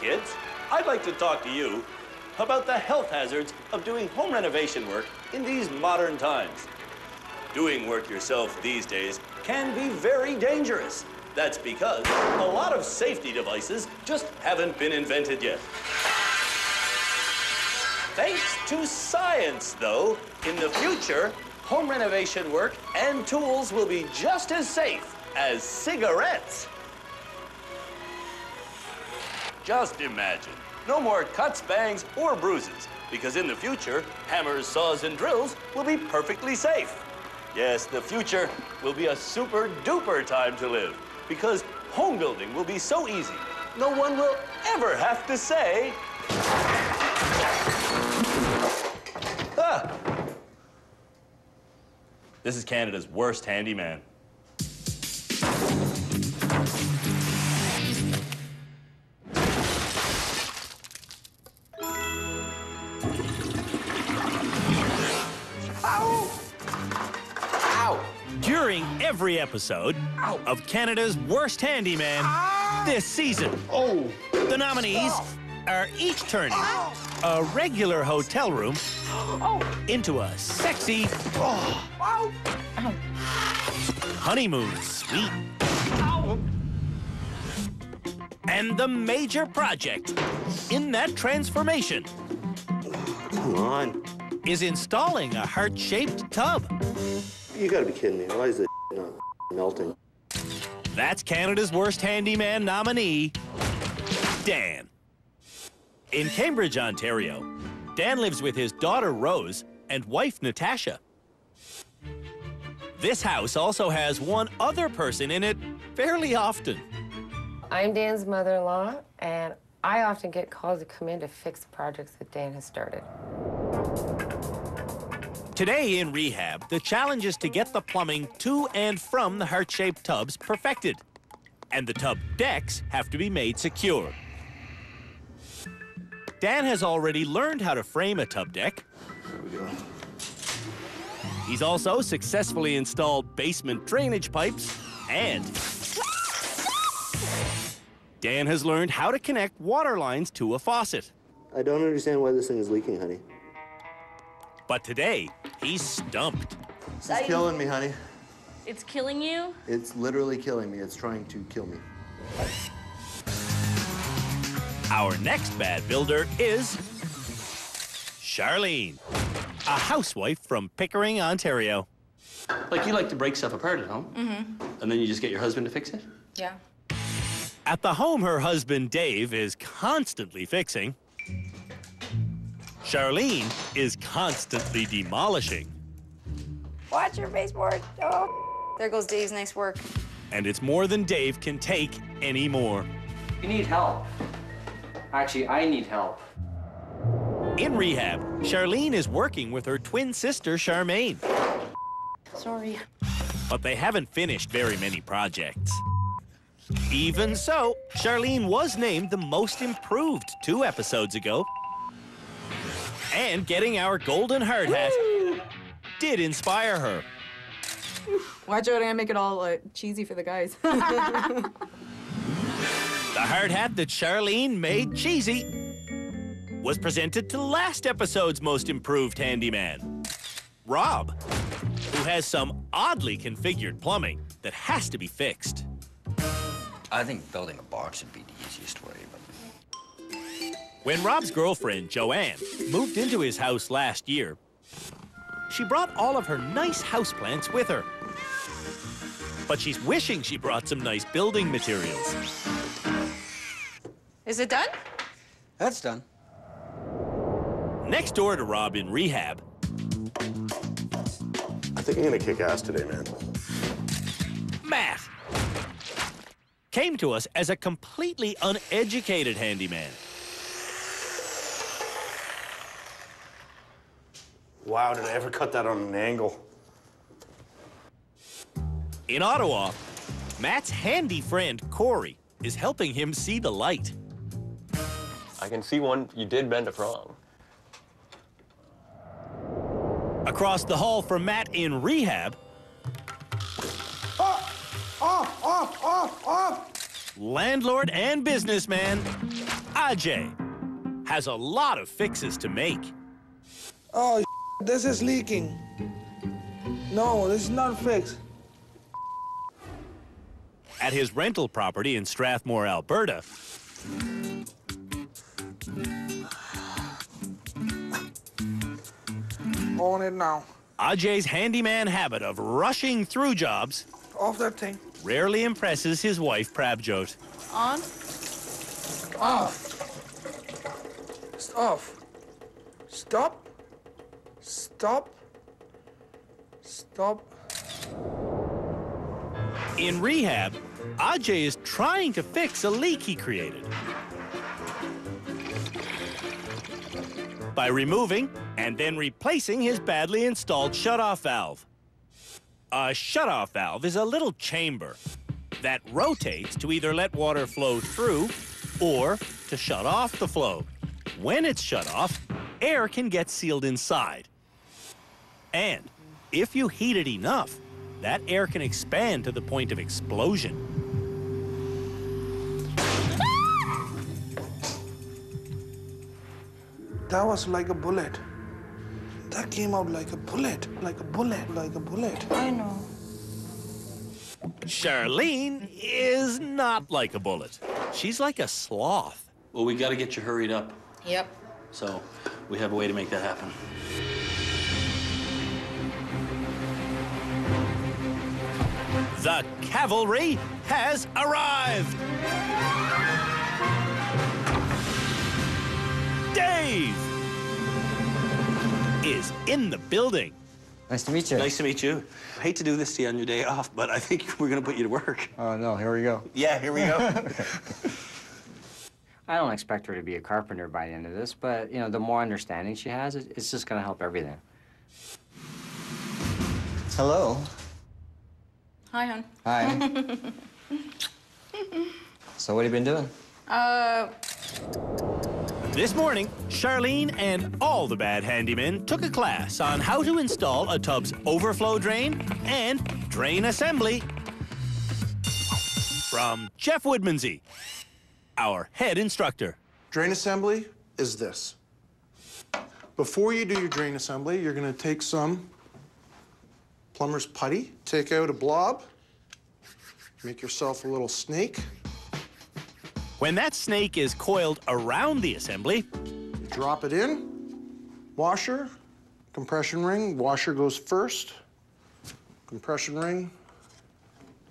kids. I'd like to talk to you about the health hazards of doing home renovation work in these modern times. Doing work yourself these days can be very dangerous. That's because a lot of safety devices just haven't been invented yet. Thanks to science, though, in the future, home renovation work and tools will be just as safe as cigarettes. Just imagine, no more cuts, bangs, or bruises, because in the future, hammers, saws, and drills will be perfectly safe. Yes, the future will be a super-duper time to live, because home building will be so easy, no one will ever have to say, "Ah." This is Canada's worst handyman. During every episode of Canada's Worst Handyman this season, the nominees are each turning a regular hotel room into a sexy honeymoon suite. And the major project in that transformation is installing a heart-shaped tub. You gotta be kidding me. Why is it not melting? That's Canada's Worst Handyman nominee, Dan. In Cambridge, Ontario, Dan lives with his daughter, Rose, and wife, Natasha. This house also has one other person in it fairly often. I'm Dan's mother-in-law, and I often get called to come in to fix the projects that Dan has started. Today in rehab, the challenge is to get the plumbing to and from the heart-shaped tubs perfected. And the tub decks have to be made secure. Dan has already learned how to frame a tub deck. There we go. He's also successfully installed basement drainage pipes, and Dan has learned how to connect water lines to a faucet. I don't understand why this thing is leaking, honey. But today, he's stumped. It's killing me, honey. It's killing you? It's literally killing me. It's trying to kill me. Our next bad builder is Charlene, a housewife from Pickering, Ontario. Like, you like to break stuff apart at home? Mm-hmm. And then you just get your husband to fix it? Yeah. At the home her husband, Dave, is constantly fixing, Charlene is constantly demolishing. Watch your baseboard. Oh. There goes Dave's nice work. And it's more than Dave can take anymore. You need help. Actually, I need help. In rehab, Charlene is working with her twin sister, Charmaine. Sorry. But they haven't finished very many projects. Even so, Charlene was named the most improved 2 episodes ago. And getting our golden hard hat did inspire her. Watch out, I'm gonna make it all cheesy for the guys. The hard hat that Charlene made cheesy was presented to last episode's most improved handyman, Rob, who has some oddly configured plumbing that has to be fixed. I think building a box would be the easiest way, but... When Rob's girlfriend, Joanne, moved into his house last year, she brought all of her nice houseplants with her. But she's wishing she brought some nice building materials. Is it done? That's done. Next door to Rob in rehab, I think I'm gonna kick ass today, man. Matt came to us as a completely uneducated handyman. Wow, did I ever cut that on an angle? In Ottawa, Matt's handy friend, Corey, is helping him see the light. I can see one you did bend a prong. Across the hall from Matt in rehab, Off! landlord and businessman, Ajay has a lot of fixes to make. Oh, this is leaking. No, this is not fixed. At his rental property in Strathmore, Alberta, On it now. Ajay's handyman habit of rushing through jobs Off that thing. rarely impresses his wife, Prabjot. On. Off. It's off. Stop. Stop. Stop. In rehab, Ajay is trying to fix a leak he created by removing and then replacing his badly installed shutoff valve. A shutoff valve is a little chamber that rotates to either let water flow through or to shut off the flow. When it's shut off, air can get sealed inside. And if you heat it enough, that air can expand to the point of explosion. That was like a bullet. That came out like a bullet. Like a bullet. Like a bullet. I know. Charlene is not like a bullet. She's like a sloth. Well, we got to get you hurried up. Yep. So we have a way to make that happen. The cavalry has arrived. Dave is in the building. Nice to meet you. Nice to meet you. I hate to do this to you on your day off, but I think we're going to put you to work. Oh, no, here we go. Yeah, here we go. I don't expect her to be a carpenter by the end of this, but, you know, the more understanding she has, it's just gonna help everything. Hello. Hi, hon. Hi. So what have you been doing? This morning, Charlene and all the bad handymen took a class on how to install a tub's overflow drain and drain assembly from Jeff Woodmansey, our head instructor. Drain assembly is this. Before you do your drain assembly, you're gonna take some plumber's putty, take out a blob, make yourself a little snake. When that snake is coiled around the assembly, drop it in, washer, compression ring, washer goes first, compression ring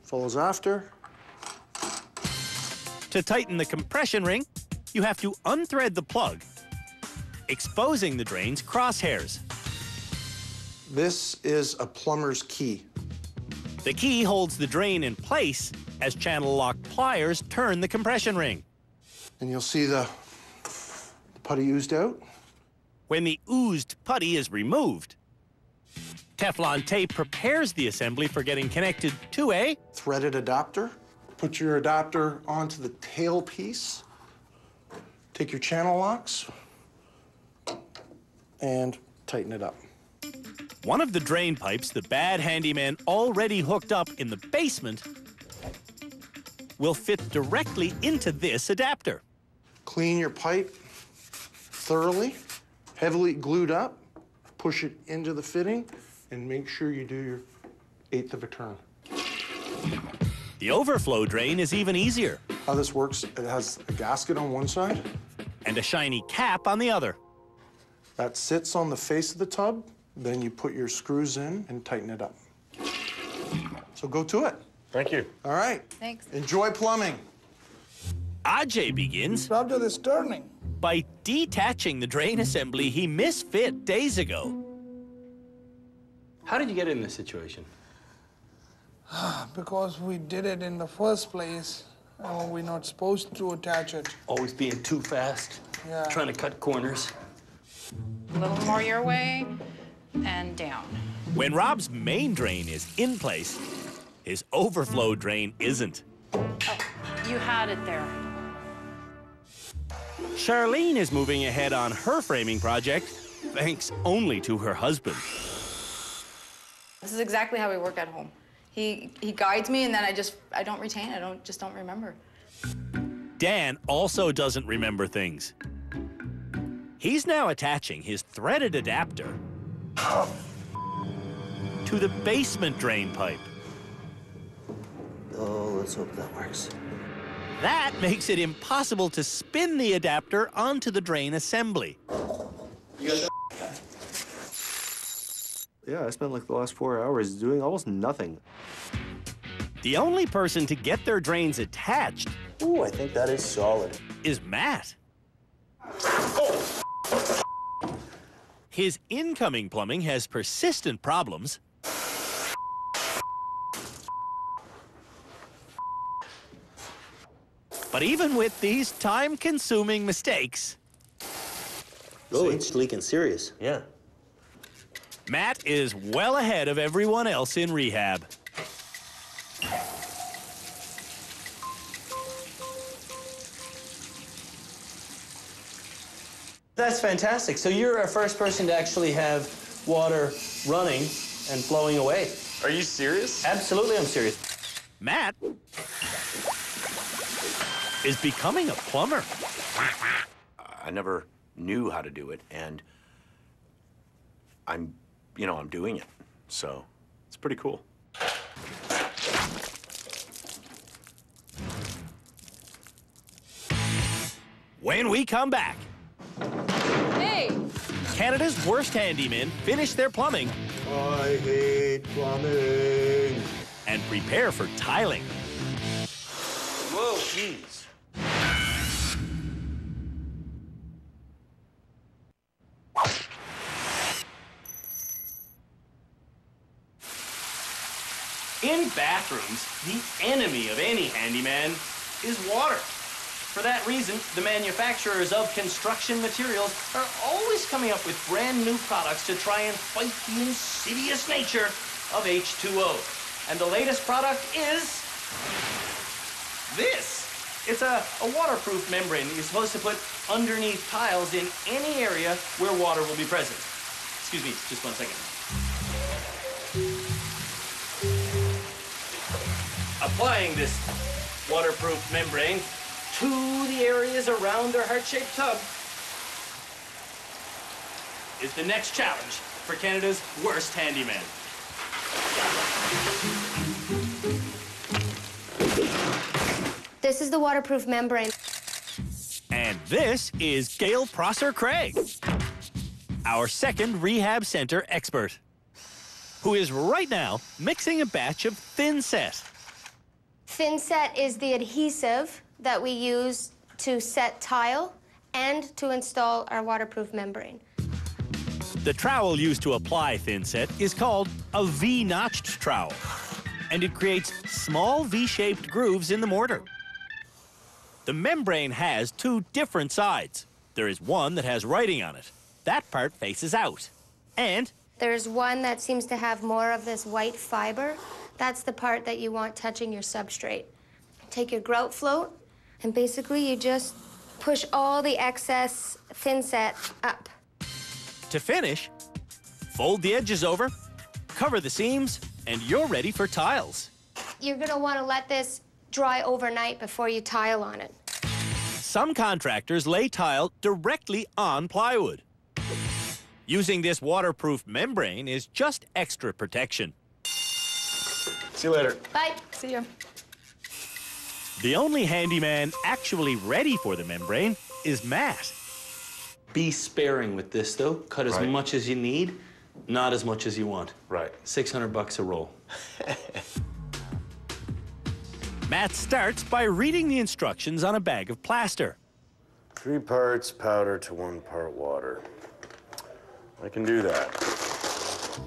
follows after. to tighten the compression ring, you have to unthread the plug, exposing the drain's crosshairs. This is a plumber's key. The key holds the drain in place as channel lock pliers turn the compression ring. And you'll see the putty oozed out. When the oozed putty is removed, Teflon tape prepares the assembly for getting connected to a threaded adapter. Put your adapter onto the tail piece. Take your channel locks and tighten it up. One of the drain pipes the bad handyman already hooked up in the basement will fit directly into this adapter. Clean your pipe thoroughly, heavily glued up, push it into the fitting, and make sure you do your 1/8 of a turn. The overflow drain is even easier. How this works, it has a gasket on one side and a shiny cap on the other. That sits on the face of the tub, then you put your screws in and tighten it up. So go to it. Thank you. All right. Thanks. Enjoy plumbing. Ajay begins After this turning. by detaching the drain assembly he misfit days ago. How did you get in this situation? Because we did it in the first place, and we're not supposed to attach it. Always being too fast, Yeah. trying to cut corners. A little more your way and down. When Rob's main drain is in place, his overflow drain isn't. You had it there. Charlene is moving ahead on her framing project, thanks only to her husband. This is exactly how we work at home. He guides me, and then I don't retain. Just don't remember. Dan also doesn't remember things. He's now attaching his threaded adapter to the basement drain pipe. Oh, let's hope that works. That makes it impossible to spin the adapter onto the drain assembly. Yeah, I spent like the last 4 hours doing almost nothing. The only person to get their drains attached Ooh, I think that is solid. is Matt. His incoming plumbing has persistent problems. But even with these time-consuming mistakes, Oh, it's leaking serious. Yeah. Matt is well ahead of everyone else in rehab. That's fantastic. So you're our first person to actually have water running and flowing away. Are you serious? Absolutely, I'm serious. Matt is becoming a plumber. I never knew how to do it, and I'm doing it. So it's pretty cool. When we come back, Hey! Canada's worst handymen finish their plumbing I hate plumbing. and prepare for tiling. Whoa, jeez. In bathrooms, the enemy of any handyman is water. For that reason, the manufacturers of construction materials are always coming up with brand new products to try and fight the insidious nature of H2O. And the latest product is this. It's a waterproof membrane that you're supposed to put underneath tiles in any area where water will be present. Excuse me, just 1 second. Applying this waterproof membrane to the areas around their heart-shaped tub is the next challenge for Canada's worst handyman. This is the waterproof membrane. And this is Gail Prosser-Craig, our second rehab center expert, who is right now mixing a batch of thin set. Thin set is the adhesive that we use to set tile and to install our waterproof membrane. The trowel used to apply thin set is called a V-notched trowel, and it creates small V-shaped grooves in the mortar. The membrane has two different sides. There is one that has writing on it. That part faces out. And there's one that seems to have more of this white fiber. That's the part that you want touching your substrate. Take your grout float, and basically you just push all the excess thin set up. to finish, fold the edges over, cover the seams, and you're ready for tiles. You're gonna wanna let this dry overnight before you tile on it. Some contractors lay tile directly on plywood. Using this waterproof membrane is just extra protection. See you later. Bye. See ya. The only handyman actually ready for the membrane is Matt. Be sparing with this, though. Cut as much as you need, not as much as you want. Right. $600 a roll. Matt starts by reading the instructions on a bag of plaster. 3 parts powder to 1 part water. I can do that.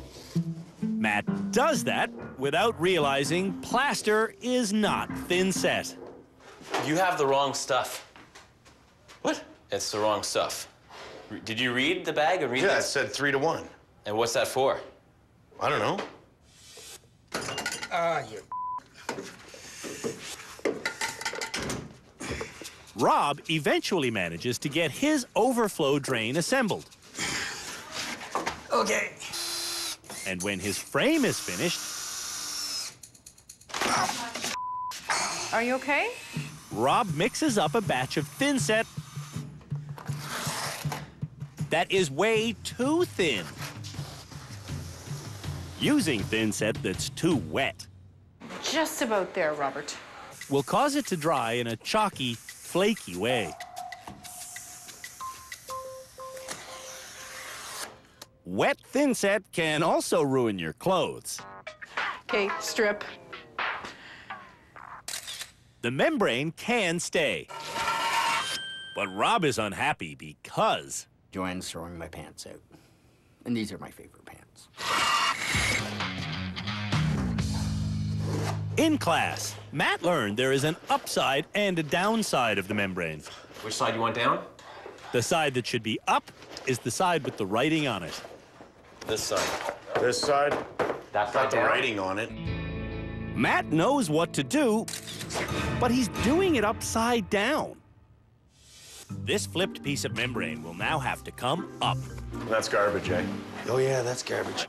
Matt does that without realizing plaster is not thin set. You have the wrong stuff. What? It's the wrong stuff. Did you read the bag and read Yeah, this? it said 3 to 1. And what's that for? I don't know. You. Rob eventually manages to get his overflow drain assembled. Okay. And when his frame is finished, Are you okay? Rob mixes up a batch of thin set that is way too thin. Using thin set that's too wet Just about there, Robert. will cause it to dry in a chalky, flaky way. Wet thin set can also ruin your clothes. Okay, strip. The membrane can stay. But Rob is unhappy because Joanne's throwing my pants out. And these are my favorite pants. in class, Matt learned there is an upside and a downside of the membrane. Which side you want down? The side that should be up is the side with the writing on it. This side. This side? That's got the down. writing on it. Matt knows what to do, but he's doing it upside down. This flipped piece of membrane will now have to come up. That's garbage, eh? Oh, yeah, that's garbage.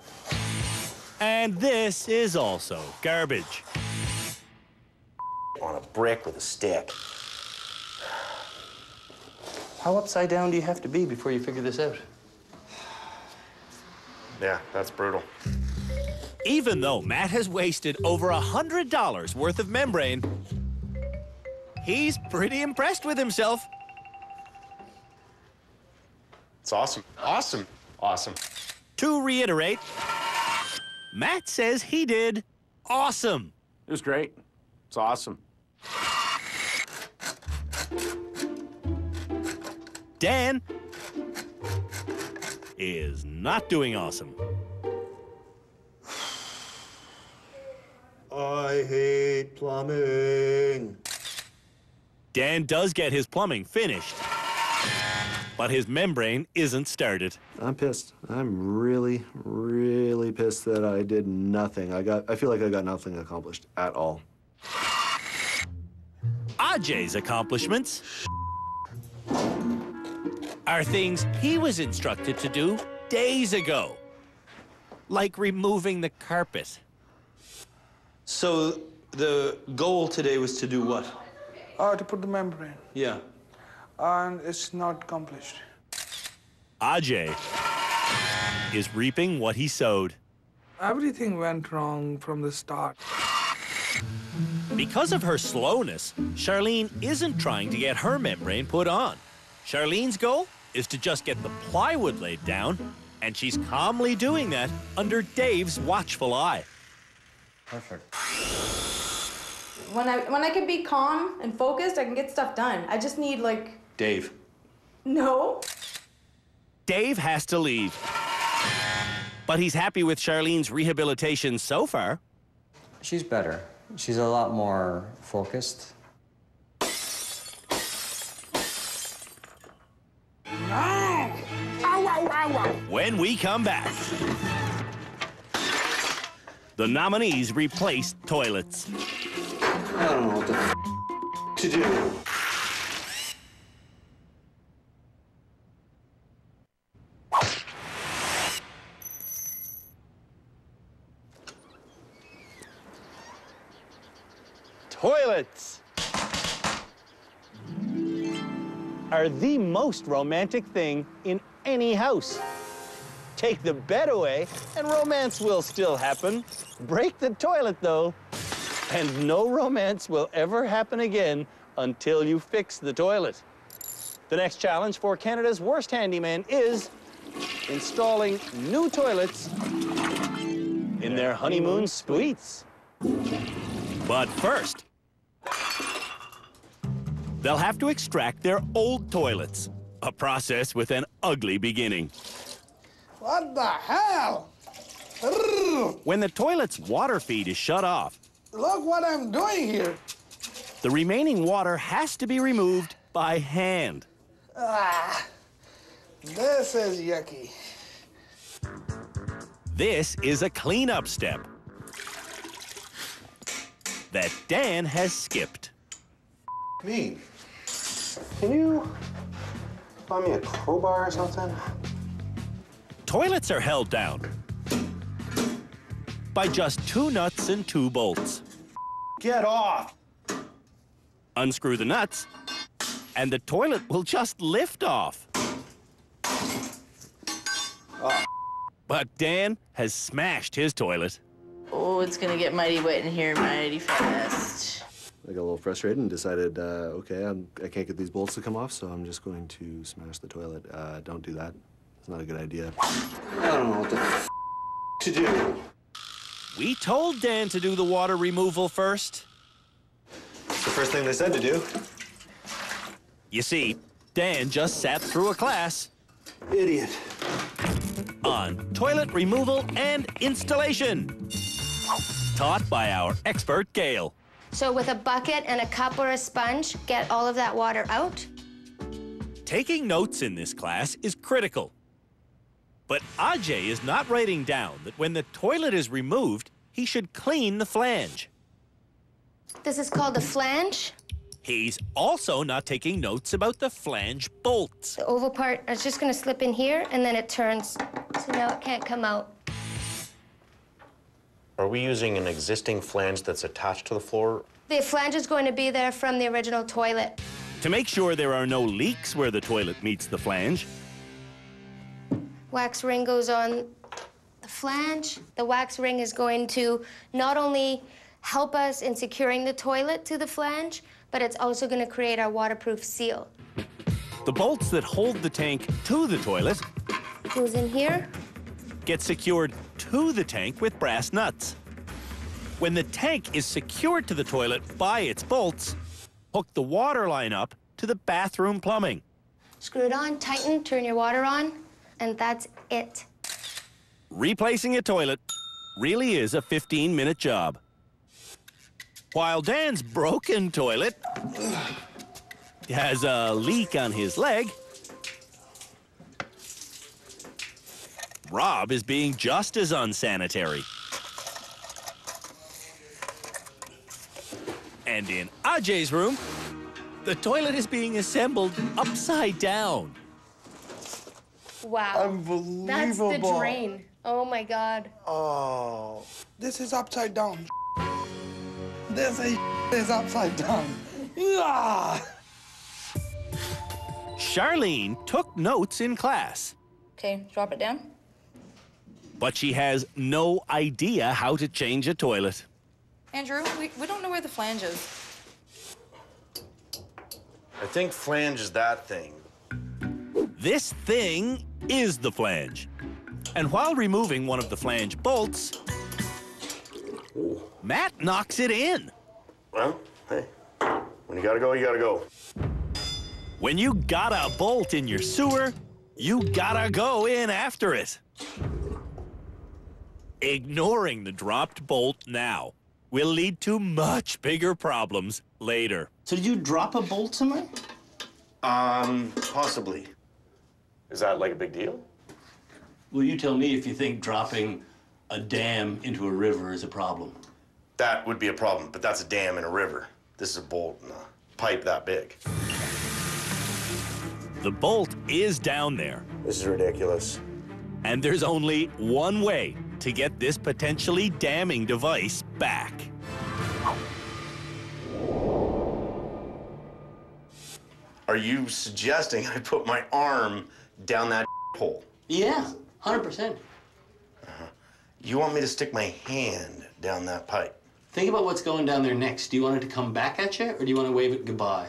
And this is also garbage. On a brick with a stick. How upside down do you have to be before you figure this out? Yeah, that's brutal. Even though Matt has wasted over $100 worth of membrane, he's pretty impressed with himself. It's awesome. Awesome. Awesome. To reiterate, Matt says he did awesome. It was great. It's awesome. Dan is not doing awesome. I hate plumbing. Dan does get his plumbing finished, but his membrane isn't started. I'm pissed. I'm really, really pissed that I did nothing. I feel like I got nothing accomplished at all. Ajay's accomplishments are things he was instructed to do days ago, like removing the carpet. So the goal today was to do what? To put the membrane. Yeah. And it's not accomplished. Ajay is reaping what he sowed. Everything went wrong from the start. Because of her slowness, Charlene isn't trying to get her membrane put on. Charlene's goal is to just get the plywood laid down, and she's calmly doing that under Dave's watchful eye. Perfect. When I can be calm and focused, I can get stuff done. I just need, like... Dave. No. Dave has to leave. But he's happy with Charlene's rehabilitation so far. She's better. She's a lot more focused. When we come back, the nominees replaced toilets. I don't know what the to do. Toilets are the most romantic thing in any house. Take the bed away, and romance will still happen. Break the toilet, though, and no romance will ever happen again until you fix the toilet. The next challenge for Canada's worst handyman is installing new toilets in their honeymoon suites. But first, they'll have to extract their old toilets, a process with an ugly beginning. What the hell? When the toilet's water feed is shut off, Look what I'm doing here. the remaining water has to be removed by hand. This is yucky. This is a cleanup step that Dan has skipped. Me? Can you buy me a crowbar or something? Toilets are held down by just 2 nuts and 2 bolts. Get off! Unscrew the nuts, and the toilet will just lift off. But Dan has smashed his toilet. Oh, it's gonna get mighty wet in here mighty fast. I got a little frustrated and decided, okay, I can't get these bolts to come off, so I'm just going to smash the toilet. Don't do that. It's not a good idea. I don't know what the to do. We told Dan to do the water removal first. It's the first thing they said to do. You see, Dan just sat through a class. Idiot. On toilet removal and installation. Taught by our expert, Gail. So with a bucket and a cup or a sponge, get all of that water out. Taking notes in this class is critical. But Ajay is not writing down that when the toilet is removed, he should clean the flange. This is called the flange. He's also not taking notes about the flange bolts. The oval part is just gonna slip in here and then it turns. So now it can't come out. Are we using an existing flange that's attached to the floor? The flange is going to be there from the original toilet. To make sure there are no leaks where the toilet meets the flange, Wax ring goes on the flange. The wax ring is going to not only help us in securing the toilet to the flange, but it's also going to create our waterproof seal. the bolts that hold the tank to the toilet Goes in here. get secured to the tank with brass nuts. When the tank is secured to the toilet by its bolts, hook the water line up to the bathroom plumbing. Screw it on, tighten, turn your water on, and that's it. Replacing a toilet really is a 15-minute job. While Dan's broken toilet has a leak on his leg, Rob is being just as unsanitary. And in Ajay's room, the toilet is being assembled upside down. Wow. Unbelievable. That's the drain. Oh my God. Oh, this is upside down. This is upside down. Yeah. Charlene took notes in class, Okay, drop it down. but she has no idea how to change a toilet. Andrew, we don't know where the flange is. I think flange is that thing. This thing is the flange. And while removing one of the flange bolts, Matt knocks it in. Well, hey, when you gotta go, you gotta go. When you got a bolt in your sewer, you gotta go in after it. Ignoring the dropped bolt now will lead to much bigger problems later. So did you drop a bolt somewhere? Possibly. Is that like a big deal? Well, you tell me if you think dropping a dam into a river is a problem. That would be a problem, but that's a dam in a river. This is a bolt in a pipe that big. The bolt is down there. This is ridiculous. And there's only one way to get this potentially damning device back. Are you suggesting I put my arm down that hole? Yeah, 100%. You want me to stick my hand down that pipe? Think about what's going down there next. Do you want it to come back at you, or do you want to wave it goodbye?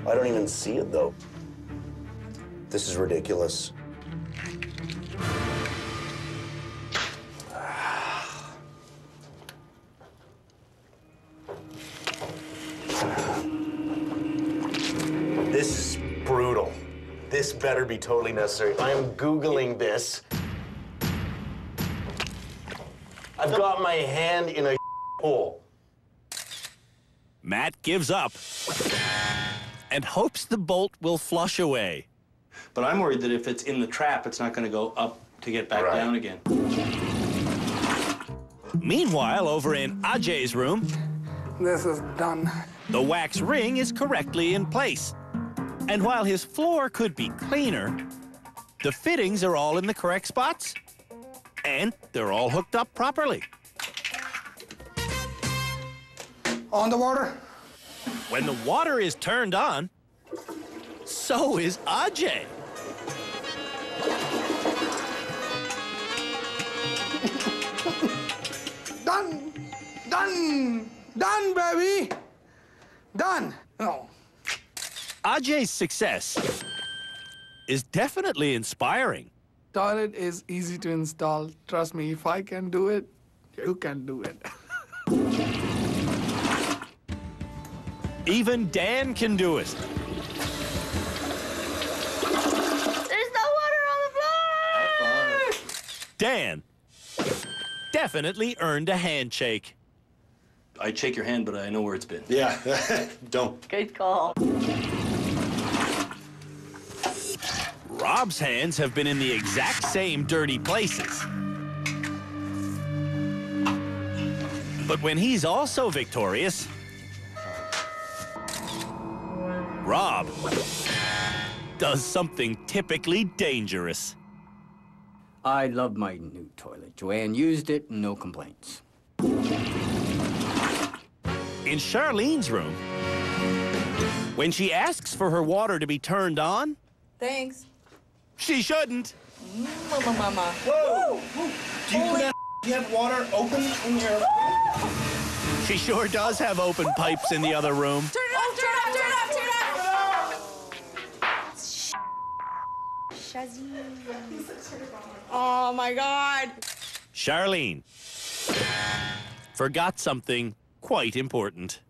I don't even see it, though. This is ridiculous. This is brutal. This better be totally necessary. I am Googling this. I've got my hand in a hole. Matt gives up and hopes the bolt will flush away. But I'm worried that if it's in the trap, it's not going to go up to get back down again. Meanwhile, over in Ajay's room, This is done. the wax ring is correctly in place. And while his floor could be cleaner, the fittings are all in the correct spots, and they're all hooked up properly. On the water. When the water is turned on, so is Ajay. Done. Done. Done, baby. Done. Oh. Ajay's success is definitely inspiring. Toilet is easy to install. Trust me, if I can do it, you can do it. Even Dan can do it. There's no water on the floor! Dan definitely earned a handshake. I'd shake your hand, but I know where it's been. Yeah, don't. Good call. Rob's hands have been in the exact same dirty places. But when he's also victorious, Rob does something typically dangerous. I love my new toilet. Joanne used it, no complaints. In Charlene's room, when she asks for her water to be turned on, Thanks. she shouldn't. Mama. Whoa! Do you have water open in your... She sure does have open pipes in the other room. Turn it off, turn it off, turn it off, turn it off. Oh my God. Charlene forgot something quite important.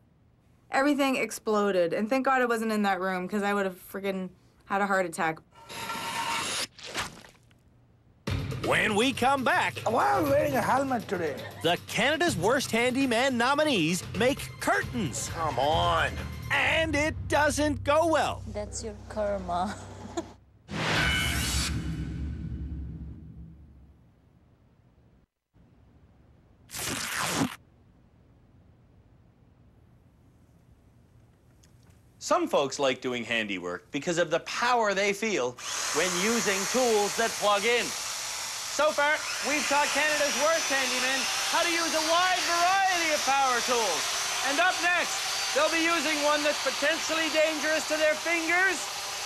Everything exploded, and thank God I wasn't in that room because I would have friggin' had a heart attack. When we come back, Why are you wearing a helmet today? the Canada's Worst Handyman nominees make curtains. Come on. And it doesn't go well. That's your karma. Some folks like doing handiwork because of the power they feel when using tools that plug in. So far, we've taught Canada's Worst Handymen how to use a wide variety of power tools. And up next, they'll be using one that's potentially dangerous to their fingers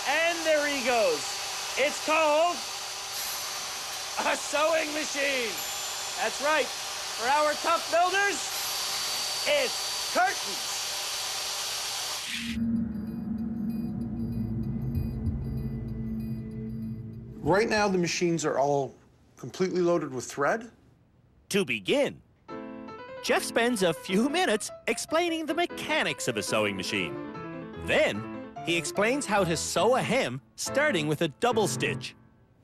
and their egos. It's called a sewing machine. That's right. For our tough builders, it's curtains. Right now, the machines are all completely loaded with thread. To begin, Jeff spends a few minutes explaining the mechanics of a sewing machine. Then, he explains how to sew a hem starting with a double stitch.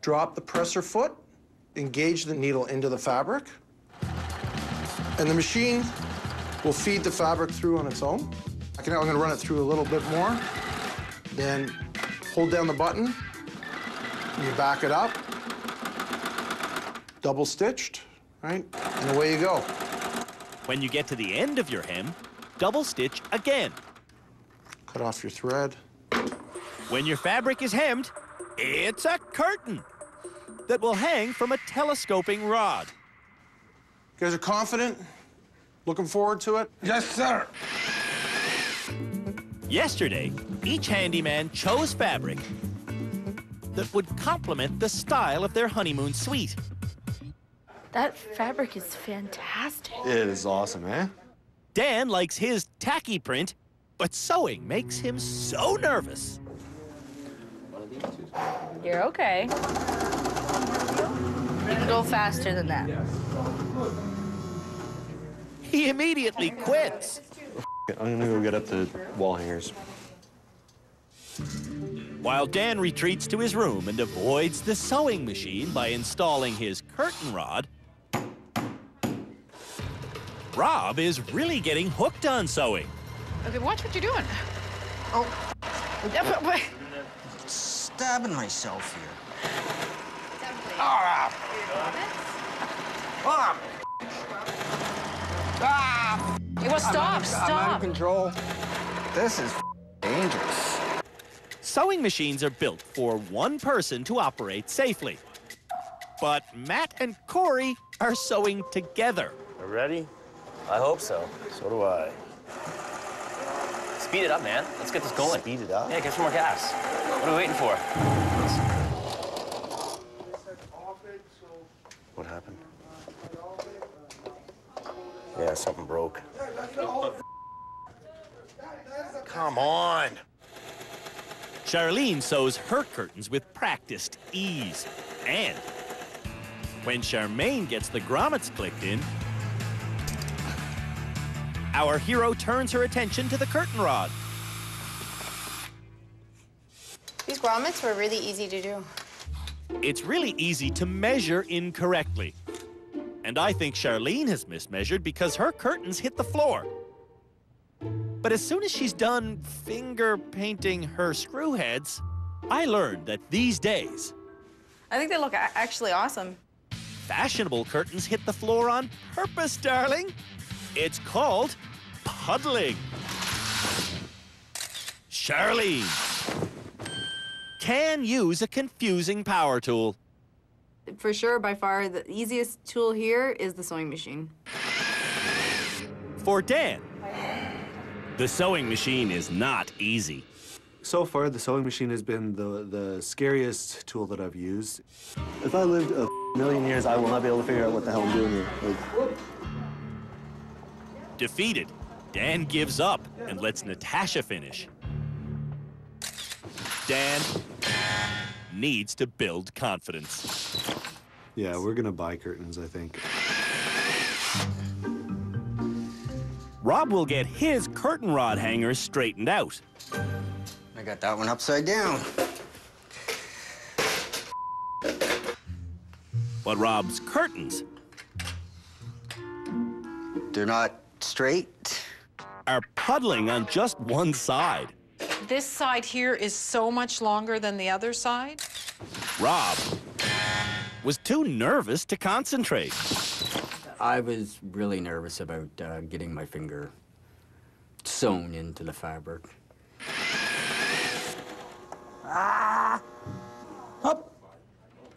Drop the presser foot, engage the needle into the fabric, and the machine will feed the fabric through on its own. I'm gonna run it through a little bit more. Then hold down the button, and you back it up, double stitched, right? And away you go. When you get to the end of your hem, double stitch again. Cut off your thread. When your fabric is hemmed, it's a curtain that will hang from a telescoping rod. You guys are confident? Looking forward to it? Yes, sir. Yesterday, each handyman chose fabric that would complement the style of their honeymoon suite. That fabric is fantastic. It is awesome, eh? Dan likes his tacky print, but sewing makes him so nervous. You're okay. You can go faster than that. He immediately quits. I'm gonna go get up the wall hangers. While Dan retreats to his room and avoids the sewing machine by installing his curtain rod, Rob is really getting hooked on sewing. Okay, watch what you're doing. Oh. Stabbing myself here. Hey, well, stop, stop. I'm out of control. This is dangerous. Sewing machines are built for one person to operate safely. But Matt and Corey are sewing together. Ready? I hope so. So do I. speed it up, man. Let's get this going. Speed it up? Yeah, get some more gas. What are we waiting for? What happened? Yeah, something broke. Come on. Charlene sews her curtains with practiced ease. And when Charmaine gets the grommets clicked in, our hero turns her attention to the curtain rod. These grommets were really easy to do. It's really easy to measure incorrectly. And I think Charlene has mismeasured because her curtains hit the floor. But as soon as she's done finger painting her screw heads, I learned that these days, I think they look actually awesome. fashionable curtains hit the floor on purpose, darling. It's called puddling. Charlene can use a confusing power tool. For sure, by far, the easiest tool here is the sewing machine. For Dan, the sewing machine is not easy. So far, the sewing machine has been the scariest tool that I've used. If I lived a million years, I will not be able to figure out what the hell I'm doing here. Defeated, Dan gives up and lets Natasha finish. Dan needs to build confidence. Yeah, we're gonna buy curtains, I think. Rob will get his curtain rod hangers straightened out. I got that one upside down. But Rob's curtains They're not straight. Are puddling on just one side. This side here is so much longer than the other side. Rob was too nervous to concentrate. I was really nervous about getting my finger sewn into the fabric.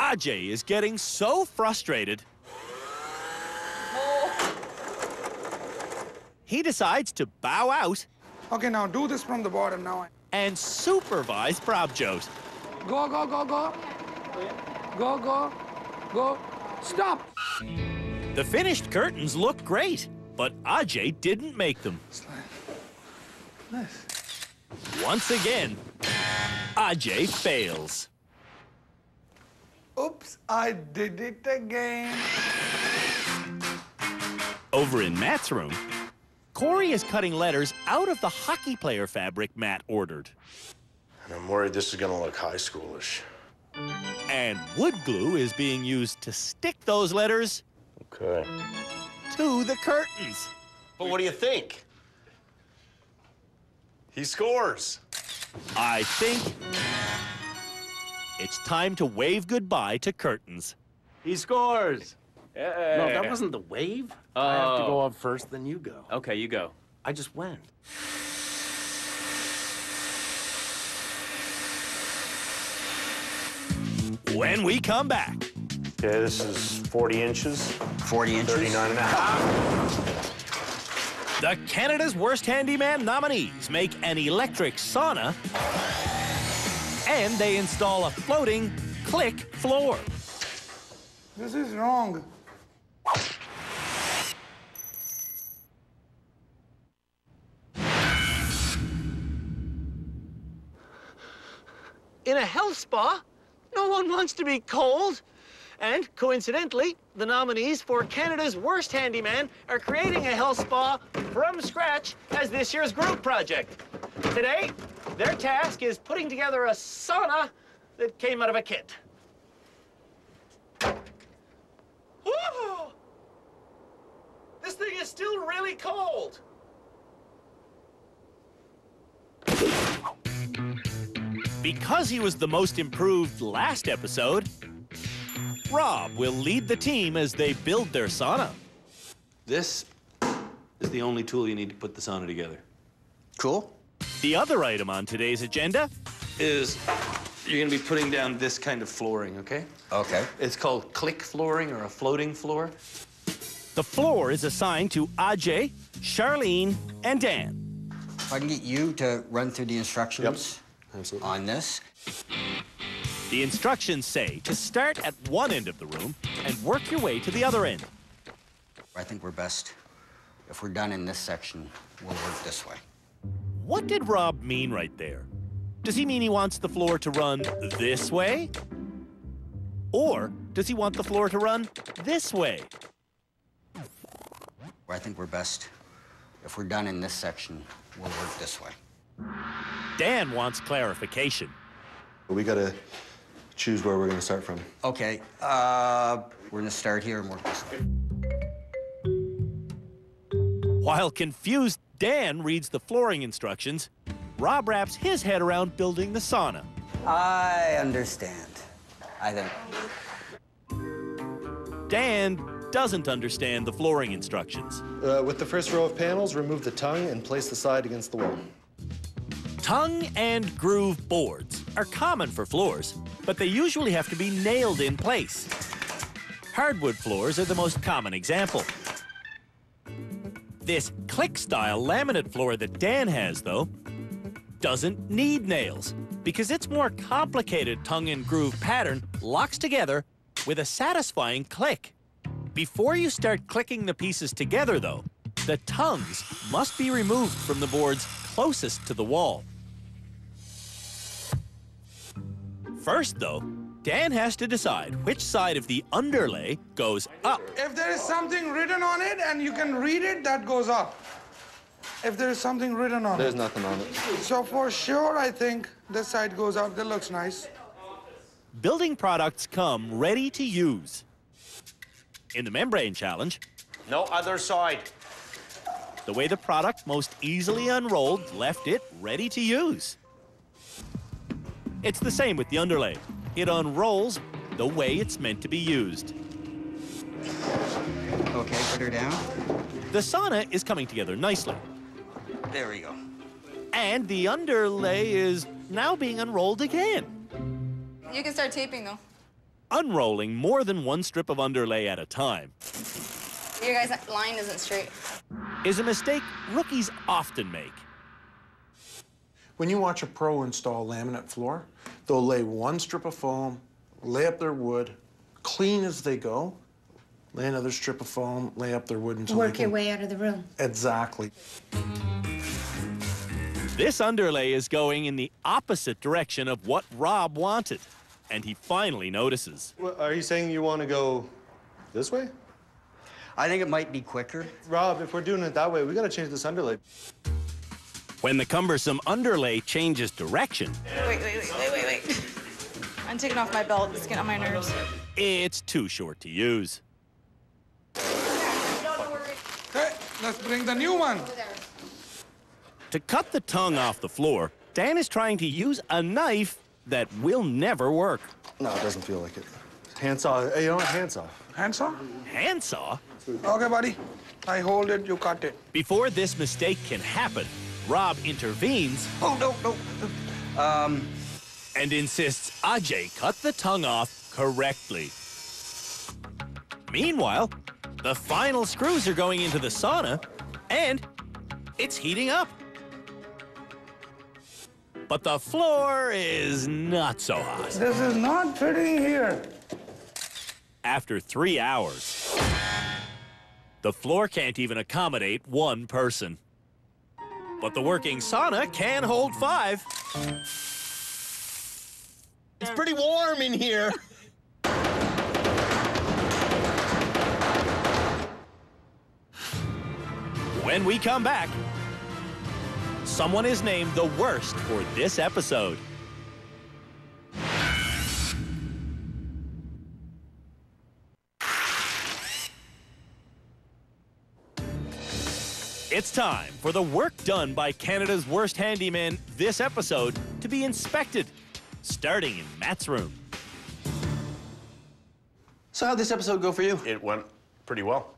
Ajay is getting so frustrated. He decides to bow out. Okay, now do this from the bottom now. And supervise Prabjot. Go, go, go, go. Go, go, go. Stop. The finished curtains look great, but Ajay didn't make them. Once again, Ajay fails. Oops, I did it again. Over in Matt's room, Corey is cutting letters out of the hockey player fabric Matt ordered. And I'm worried this is gonna look high schoolish. And wood glue is being used to stick those letters Okay. to the curtains. But what do you think? He scores. I think it's time to wave goodbye to curtains. He scores. Yeah. No, that wasn't the wave. I have to go up first, then you go. Okay, you go. I just went. When we come back. Okay, this is 40 inches. 40 inches? 39 and a half. The Canada's Worst Handyman nominees make an electric sauna, and they install a floating click floor. This is wrong. In a health spa, no one wants to be cold. And coincidentally, the nominees for Canada's Worst Handyman are creating a health spa from scratch as this year's group project. Today, their task is putting together a sauna that came out of a kit. Woo! This thing is still really cold. Because he was the most improved last episode, Rob will lead the team as they build their sauna. This is the only tool you need to put the sauna together. Cool. The other item on today's agenda is you're gonna be putting down this kind of flooring, okay? Okay. It's called click flooring or a floating floor. The floor is assigned to Ajay, Charlene, and Dan. If I can get you to run through the instructions Absolutely. on this. The instructions say to start at one end of the room and work your way to the other end. I think we're best, if we're done in this section, we'll work this way. What did Rob mean right there? Does he mean he wants the floor to run this way? Or does he want the floor to run this way? I think we're best, if we're done in this section, we'll work this way. Dan wants clarification. We gotta choose where we're gonna start from. Okay, we're gonna start here and work this way. While confused Dan reads the flooring instructions, Rob wraps his head around building the sauna. I understand, I think. Dan doesn't understand the flooring instructions. With the first row of panels, remove the tongue and place the side against the wall. Tongue and groove boards are common for floors, but they usually have to be nailed in place. Hardwood floors are the most common example. This click-style laminate floor that Dan has, though, doesn't need nails because its more complicated tongue and groove pattern locks together with a satisfying click. Before you start clicking the pieces together, though, the tongues must be removed from the boards closest to the wall. First, though, Dan has to decide which side of the underlay goes up. If there is something written on it and you can read it, that goes up. If there is something written on There's it. nothing on it. So for sure, I think this side goes up. That looks nice. Building products come ready to use. In the membrane challenge, No other side. the way the product most easily unrolled left it ready to use. It's the same with the underlay. It unrolls the way it's meant to be used. Okay, put her down. The sauna is coming together nicely. There we go. And the underlay is now being unrolled again. You can start taping, though. Unrolling more than one strip of underlay at a time Your guys' line isn't straight. is a mistake rookies often make. When you watch a pro install laminate floor, they'll lay one strip of foam, lay up their wood, clean as they go, lay another strip of foam, lay up their wood until Work they your can... way out of the room. Exactly. This underlay is going in the opposite direction of what Rob wanted, and he finally notices. Well, are you saying you want to go this way? I think it might be quicker. Rob, if we're doing it that way, we gotta change this underlay. When the cumbersome underlay changes direction, Wait. I'm taking off my belt. It's getting on my nerves. it's too short to use. Okay, let's bring the new one. To cut the tongue off the floor, Dan is trying to use a knife that will never work. No, it doesn't feel like it. Handsaw. Hey, you know what? Handsaw. Handsaw? Handsaw? Okay, buddy. I hold it, you cut it. Before this mistake can happen, Rob intervenes. Oh, no. And insists Ajay cut the tongue off correctly. Meanwhile, the final screws are going into the sauna, and it's heating up. But the floor is not so hot. This is not fitting here. After 3 hours, the floor can't even accommodate one person. But the working sauna can hold 5. It's pretty warm in here. When we come back, someone is named the worst for this episode. It's time for the work done by Canada's worst handyman this episode to be inspected, starting in Matt's room. So how'd this episode go for you? It went pretty well.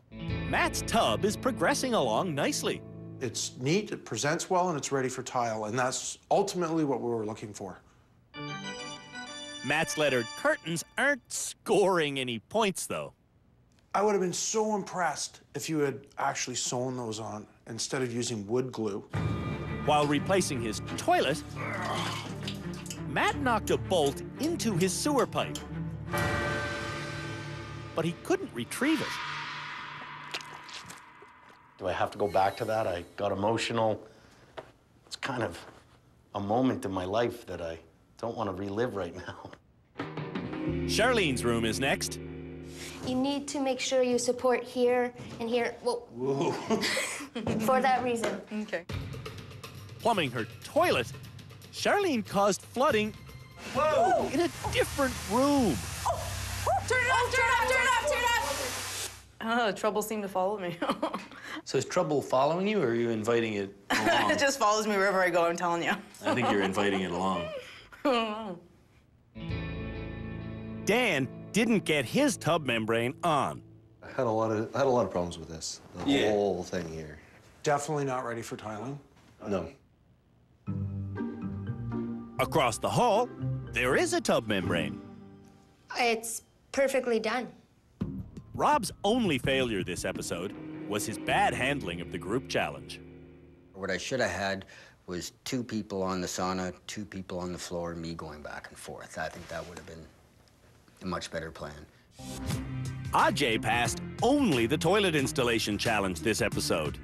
Matt's tub is progressing along nicely. It's neat, it presents well, and it's ready for tile, and that's ultimately what we were looking for. Matt's lettered curtains aren't scoring any points, though. I would have been so impressed if you had actually sewn those on instead of using wood glue. While replacing his toilet, Matt knocked a bolt into his sewer pipe. But he couldn't retrieve it. Do I have to go back to that? I got emotional. It's kind of a moment in my life that I don't want to relive right now. Charlene's room is next. You need to make sure you support here and here. Whoa. For that reason. Okay. Plumbing her toilet, Charlene caused flooding in a different room. Turn it off, turn it off, turn it off, turn it off! I don't know, trouble seemed to follow me. So is trouble following you, or are you inviting it along? It just follows me wherever I go, I'm telling you. I think you're inviting it along. I don't know. Dan didn't get his tub membrane on. I had a lot of problems with this. The whole thing here. Definitely not ready for tiling. No. Across the hall, there is a tub membrane. It's perfectly done. Rob's only failure this episode was his bad handling of the group challenge. What I should have had was 2 people on the sauna, 2 people on the floor, and me going back and forth. I think that would have been a much better plan. Ajay passed only the toilet installation challenge this episode,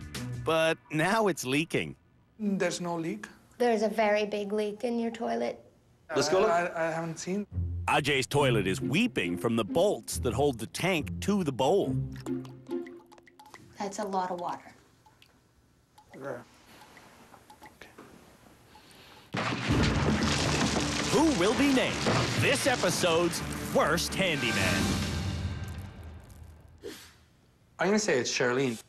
but now it's leaking. There's no leak. There's a very big leak in your toilet. Let's go look. I haven't seen. Ajay's toilet is weeping from the bolts that hold the tank to the bowl. That's a lot of water. Who will be named this episode's worst handyman? I'm gonna say it's Charlene.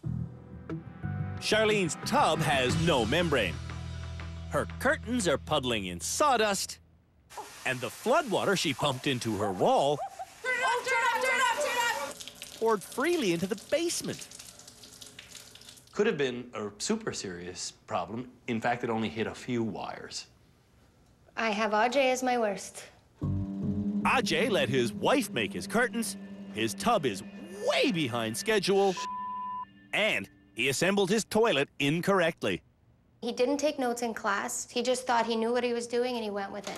Charlene's tub has no membrane. Her curtains are puddling in sawdust, and the floodwater she pumped into her wall Turn it off, turn it off, turn it off, turn it off! poured freely into the basement. Could have been a super serious problem. In fact, it only hit a few wires. I have Ajay as my worst. Ajay let his wife make his curtains, his tub is way behind schedule, and he assembled his toilet incorrectly. He didn't take notes in class. He just thought he knew what he was doing and he went with it.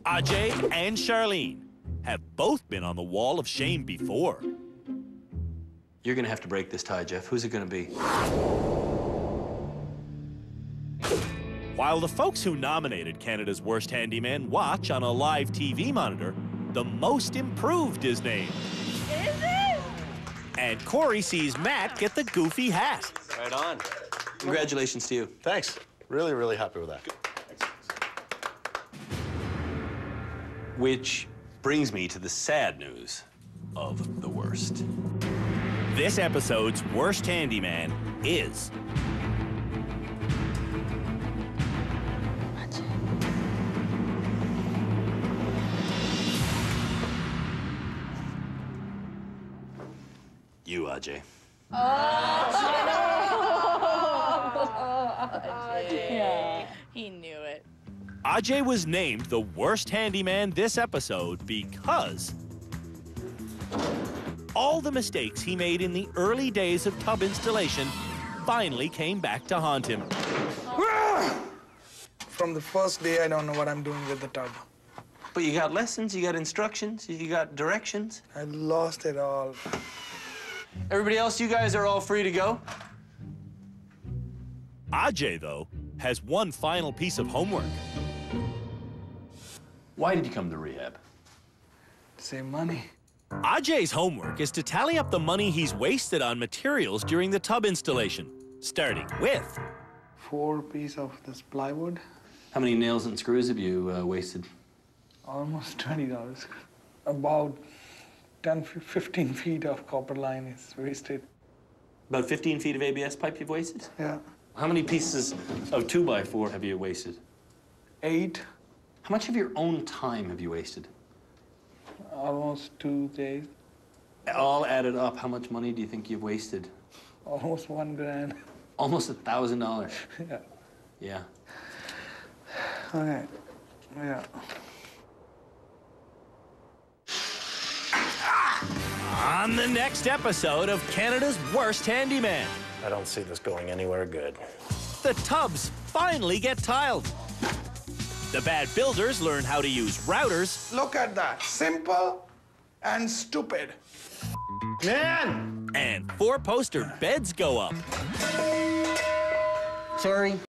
Ajay and Charlene have both been on the wall of shame before. You're gonna have to break this tie, Jeff. Who's it gonna be? While the folks who nominated Canada's Worst Handyman watch on a live TV monitor, the Most Improved is named. Is it? And Corey sees Matt get the goofy hat. Right on. Congratulations to you. Thanks. Really, really happy with that. Which brings me to the sad news of the worst. This episode's worst handyman is... You, Ajay. Yeah. He knew it. Ajay was named the worst handyman this episode because all the mistakes he made in the early days of tub installation finally came back to haunt him. From the first day, I don't know what I'm doing with the tub. But you got lessons, you got instructions, you got directions. I lost it all. Everybody else, you guys are all free to go. Ajay, though, has one final piece of homework. Why did you come to rehab? Save money. Ajay's homework is to tally up the money he's wasted on materials during the tub installation, starting with 4 pieces of this plywood. How many nails and screws have you wasted? Almost $20. About 15 feet of copper line is wasted. About 15 feet of ABS pipe you've wasted? Yeah. How many pieces of 2x4 have you wasted? 8. How much of your own time have you wasted? Almost 2 days. All added up, how much money do you think you've wasted? Almost $1 grand. Almost $1,000. Yeah. Yeah. Okay. Yeah. on the next episode of Canada's Worst Handyman. I don't see this going anywhere good. The tubs finally get tiled. The bad builders learn how to use routers. Look at that. Simple and stupid. Man! And 4-poster beds go up. Sorry.